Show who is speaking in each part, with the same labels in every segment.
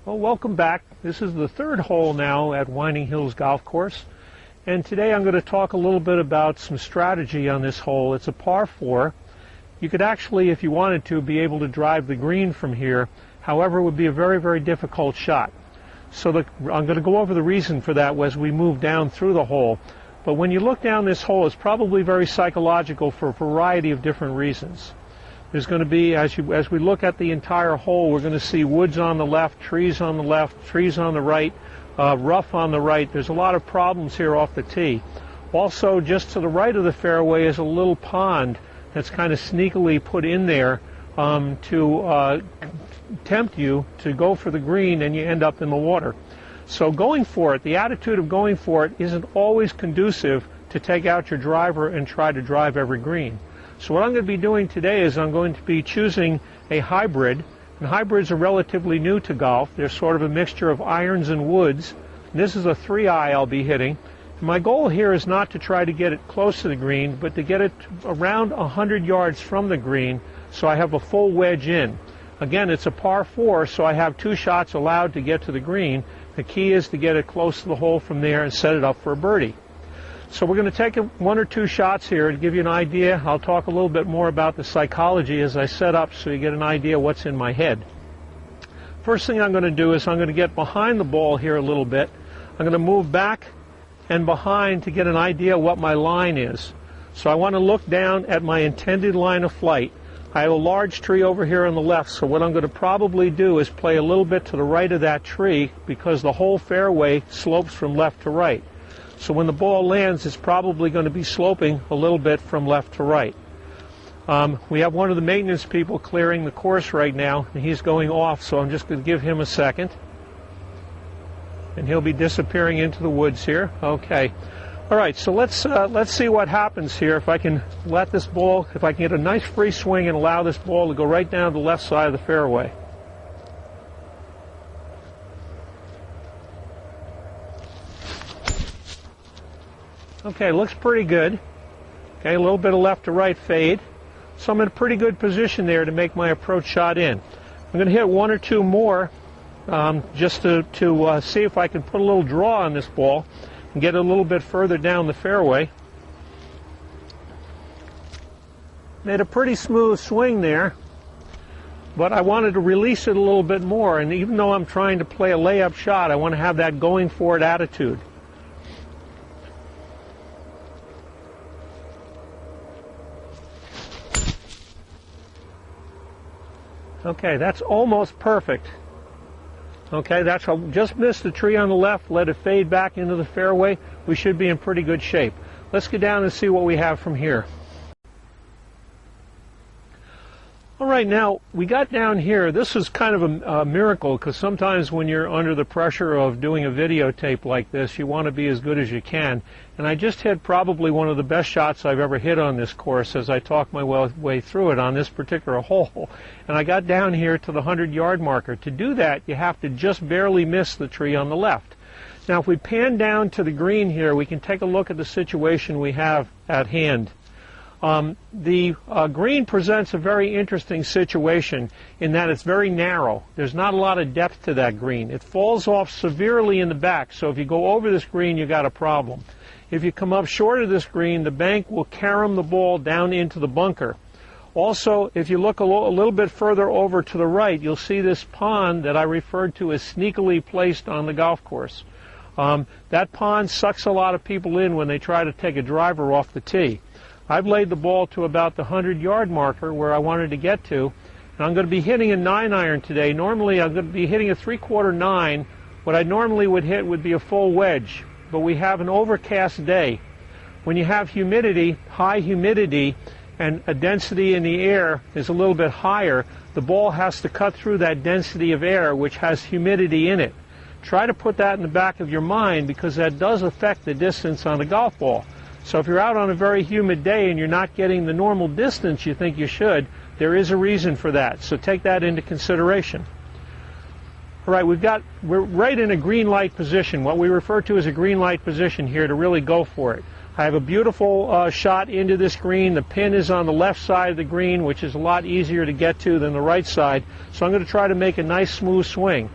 Speaker 1: Well, welcome back. This is the third hole now at Winding Hills Golf Course, and today I'm going to talk a little bit about some strategy on this hole. It's a par 4. You could actually, if you wanted to, be able to drive the green from here. However, it would be a very, very difficult shot. So I'm going to go over the reason for that as we move down through the hole. But when you look down this hole, it's probably very psychological for a variety of different reasons. There's going to be, as we look at the entire hole, we're going to see woods on the left, trees on the left, trees on the right, rough on the right. There's a lot of problems here off the tee. Also, just to the right of the fairway is a little pond that's kind of sneakily put in there to tempt you to go for the green, and you end up in the water. So going for it, the attitude of going for it isn't always conducive to take out your driver and try to drive every green. So what I'm going to be doing today is I'm going to be choosing a hybrid, and hybrids are relatively new to golf. They're sort of a mixture of irons and woods. And this is a 3-eye I'll be hitting. And my goal here is not to try to get it close to the green, but to get it around 100 yards from the green so I have a full wedge in. Again, it's a par 4, so I have 2 shots allowed to get to the green. The key is to get it close to the hole from there and set it up for a birdie. So we're going to take 1 or 2 shots here to give you an idea. I'll talk a little bit more about the psychology as I set up so you get an idea what's in my head. First thing I'm going to do is I'm going to get behind the ball here a little bit. I'm going to move back and behind to get an idea what my line is. So I want to look down at my intended line of flight. I have a large tree over here on the left, so what I'm going to probably do is play a little bit to the right of that tree because the whole fairway slopes from left to right. So when the ball lands, it's probably going to be sloping a little bit from left to right. We have one of the maintenance people clearing the course right now, and he's going off, so I'm just going to give him a second. And he'll be disappearing into the woods here. Okay. All right, so let's see what happens here. If I can let this ball, if I can get a nice free swing and allow this ball to go right down the left side of the fairway. Okay, looks pretty good. Okay, a little bit of left to right fade. So I'm in a pretty good position there to make my approach shot in. I'm going to hit 1 or 2 more just to see if I can put a little draw on this ball and get it a little bit further down the fairway. Made a pretty smooth swing there, but I wanted to release it a little bit more, and even though I'm trying to play a layup shot, I want to have that going for it attitude. Okay, that's almost perfect. Okay, just missed the tree on the left, let it fade back into the fairway. We should be in pretty good shape. Let's get down and see what we have from here. All right, now we got down here. This is kind of a miracle because sometimes when you're under the pressure of doing a videotape like this, you want to be as good as you can. And I just hit probably one of the best shots I've ever hit on this course as I talked my way through it on this particular hole. And I got down here to the 100-yard marker. To do that, you have to just barely miss the tree on the left. Now, if we pan down to the green here, we can take a look at the situation we have at hand. The green presents a very interesting situation in that it's very narrow. There's not a lot of depth to that green. It falls off severely in the back, so if you go over this green, you got a problem. If you come up short of this green, the bank will carom the ball down into the bunker. Also, if you look a little bit further over to the right, you'll see this pond that I referred to as sneakily placed on the golf course. That pond sucks a lot of people in when they try to take a driver off the tee. I've laid the ball to about the 100-yard marker where I wanted to get to, and I'm going to be hitting a 9-iron today. Normally I'm going to be hitting a 3/4 9. What I normally would hit would be a full wedge, but we have an overcast day. When you have humidity, high humidity, and a density in the air is a little bit higher, the ball has to cut through that density of air which has humidity in it. Try to put that in the back of your mind because that does affect the distance on the golf ball. So if you're out on a very humid day and you're not getting the normal distance you think you should, there is a reason for that. So take that into consideration. All right, we're right in a green light position, what we refer to as a green light position here to really go for it. I have a beautiful shot into this green. The pin is on the left side of the green, which is a lot easier to get to than the right side. So I'm going to try to make a nice smooth swing.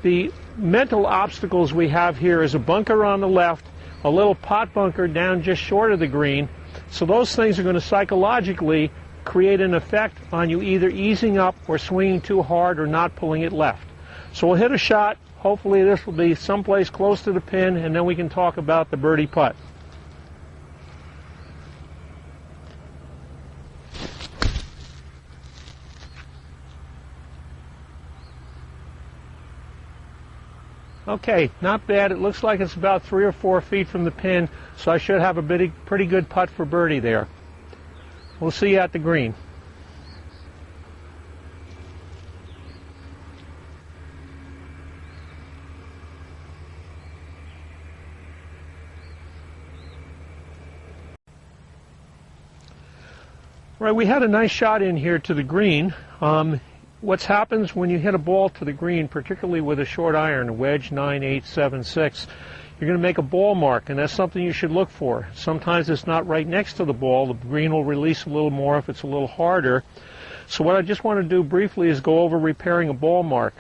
Speaker 1: the mental obstacles we have here is a bunker on the left, a little pot bunker down just short of the green. So those things are going to psychologically create an effect on you either easing up or swinging too hard or not pulling it left. So we'll hit a shot. Hopefully this will be someplace close to the pin, and then we can talk about the birdie putt. Okay, not bad. It looks like it's about 3 or 4 feet from the pin, so I should have a pretty good putt for birdie there. We'll see you at the green. Right, we had a nice shot in here to the green. What happens when you hit a ball to the green, particularly with a short iron, a wedge 9, 8, 7, 6, you're going to make a ball mark, and that's something you should look for. Sometimes it's not right next to the ball. The green will release a little more if it's a little harder. So what I just want to do briefly is go over repairing a ball mark.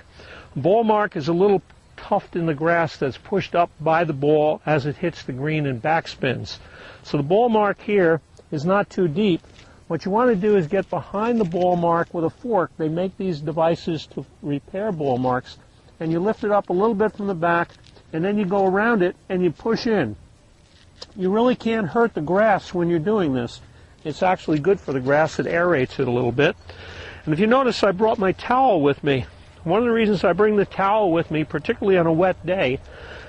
Speaker 1: A ball mark is a little tuft in the grass that's pushed up by the ball as it hits the green and backspins. So the ball mark here is not too deep. What you want to do is get behind the ball mark with a fork. They make these devices to repair ball marks, and you lift it up a little bit from the back, and then you go around it and you push in. You really can't hurt the grass when you're doing this. It's actually good for the grass. It aerates it a little bit. And if you notice, I brought my towel with me. One of the reasons I bring the towel with me, particularly on a wet day,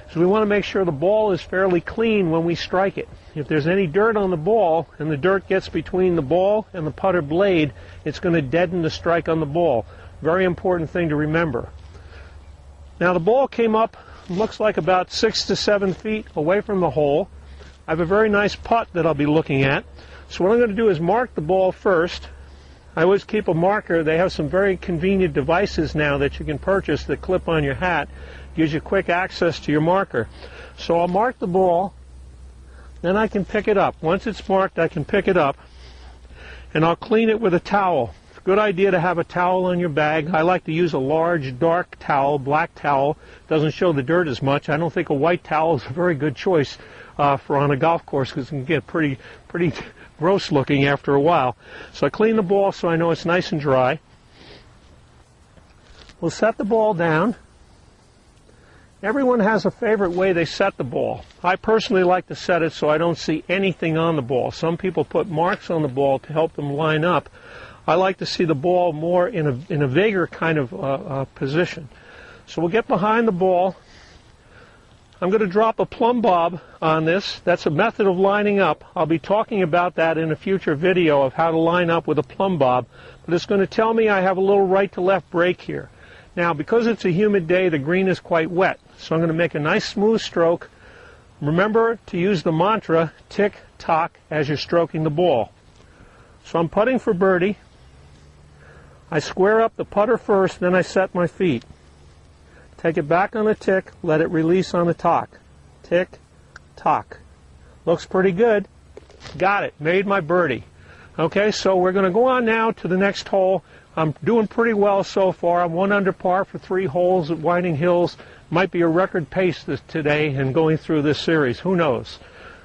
Speaker 1: is we want to make sure the ball is fairly clean when we strike it. If there's any dirt on the ball and the dirt gets between the ball and the putter blade, it's going to deaden the strike on the ball. Very important thing to remember. Now the ball came up, looks like about 6 to 7 feet away from the hole. I have a very nice putt that I'll be looking at. So what I'm going to do is mark the ball first. I always keep a marker. They have some very convenient devices now that you can purchase that clip on your hat. Gives you quick access to your marker. So I'll mark the ball, then I can pick it up. Once it's marked, I can pick it up, and I'll clean it with a towel. It's a good idea to have a towel in your bag. I like to use a large, dark towel, black towel. Doesn't show the dirt as much. I don't think a white towel is a very good choice for on a golf course because it can get pretty gross looking after a while. So I clean the ball so I know it's nice and dry. We'll set the ball down. Everyone has a favorite way they set the ball. I personally like to set it so I don't see anything on the ball. Some people put marks on the ball to help them line up. I like to see the ball more in a vaguer kind of position. So we'll get behind the ball. I'm going to drop a plumb bob on this. That's a method of lining up. I'll be talking about that in a future video of how to line up with a plumb bob. But it's going to tell me I have a little right to left break here. Now, because it's a humid day, the green is quite wet. So I'm going to make a nice smooth stroke. Remember to use the mantra, tick-tock, as you're stroking the ball. So I'm putting for birdie. I square up the putter first, then I set my feet. Take it back on the tick, let it release on the tock. Tick-tock. Looks pretty good. Got it. Made my birdie. Okay, so we're going to go on now to the next hole. I'm doing pretty well so far. I'm 1 under par for 3 holes at Whiting Hills. Might be a record pace today in going through this series. Who knows?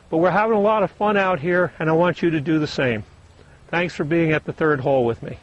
Speaker 1: But we're having a lot of fun out here, and I want you to do the same. Thanks for being at the 3rd hole with me.